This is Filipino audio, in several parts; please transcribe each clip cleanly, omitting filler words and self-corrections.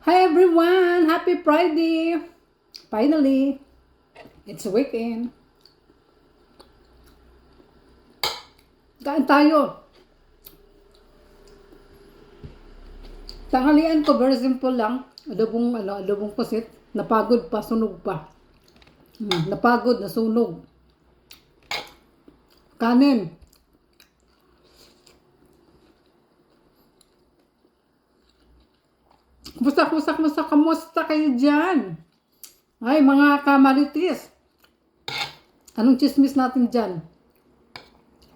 Hi everyone! Happy Friday! Finally, it's a weekend. Kain tayo. Tanghalian ko, very simple lang. Adobong pusit. Napagod pa, sunog pa. Napagod, nasunog. Kanin. Kamusta kayo dyan? Ay, mga kamaritis. Anong chismis natin dyan?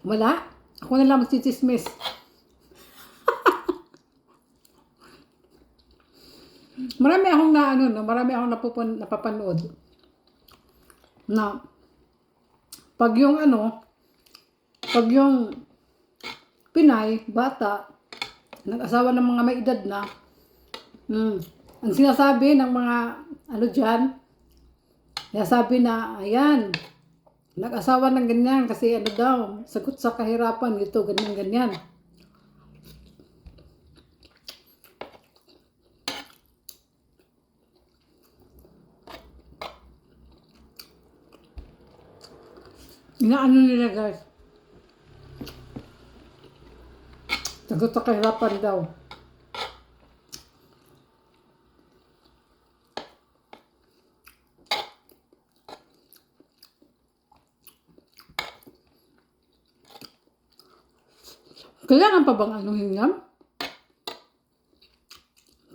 Wala? Ako na lang magchichismis. Marami akong napapanood na pag yung Pinay, bata, nag-asawa ng mga may edad na, ang sinasabi ng mga sinasabi na, ayan, nag-asawa ng ganyan kasi sagot sa kahirapan, ito, ganyan. Inaano nila guys, sagot sa kahirapan daw. Kailangan pa bang anuhin yan?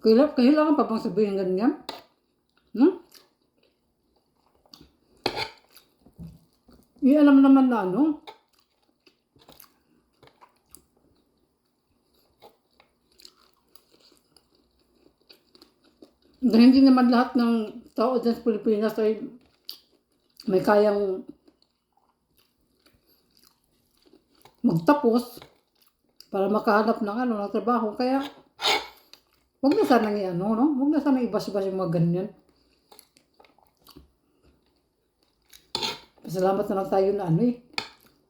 Kailangan pa bang sabihin ganyan? Alam naman na na hindi naman lahat ng tao dyan sa Pilipinas ay may kayang magtapos para makahanap ng trabaho. Kaya, huwag na sana huwag na sana ibas-ibas yung mga ganyan. Pasalamat na lang tayo na may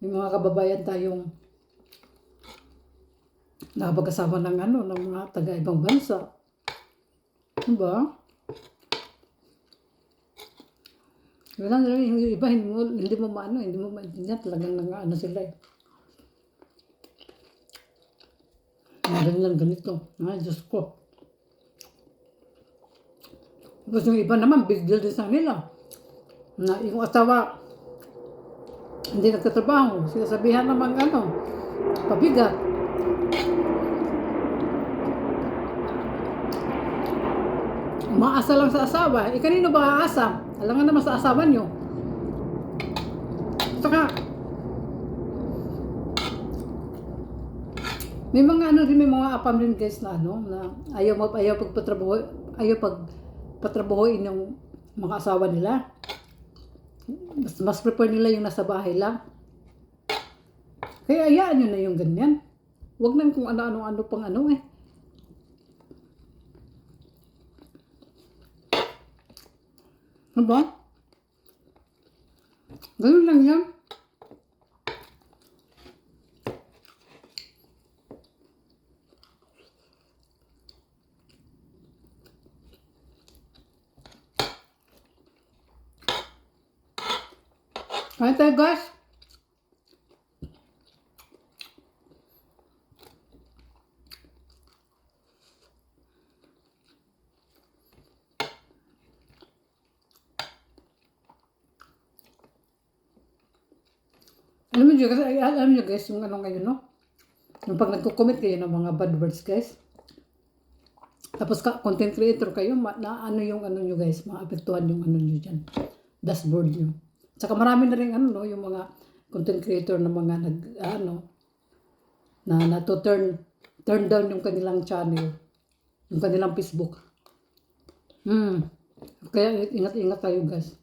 mga kababayan tayong nakapag-asawa ng mga taga-ibang bansa. Diba? Wala na yung iba, hindi mo maintindihan talagang sila eh. Ganito. Ay, Diyos ko. Tapos yung iba naman, big deal din sa nila. Na yung asawa, hindi nagtatrabaho. Sinasabihan naman pabigat. Umaasa lang sa asawa. Kanino ba aasa? Alangan naman sa asawa nyo. Saka, may mga apam rin guys na ayaw pagpatrabahoin yung mga asawa nila. Mas prefer nila yung nasa bahay lang. Kaya ayaan nyo na yung ganyan. Huwag nang kung ano-ano pang eh. Diba? Ganun lang yan. Kain tayo guys. Alam nyo guys, yung ngayon yung pag nagko-comment kayo ng mga bad words guys, tapos content creator kayo, yung nyo guys, maapektuhan yung nyo dyan, dashboard nyo. Saka marami na rin yung mga content creator na mga turn down yung kanilang channel, yung kanilang Facebook. Kaya ingat-ingat tayo guys.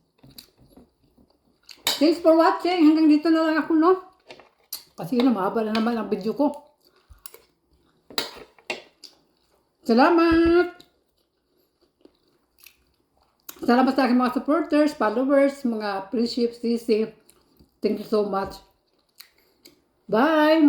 Thanks for watching. Hanggang dito na lang ako kasi mahaba na naman ang video ko. Salamat sa aking mga supporters, followers, mga appreciates, CC. Thank you so much. Bye!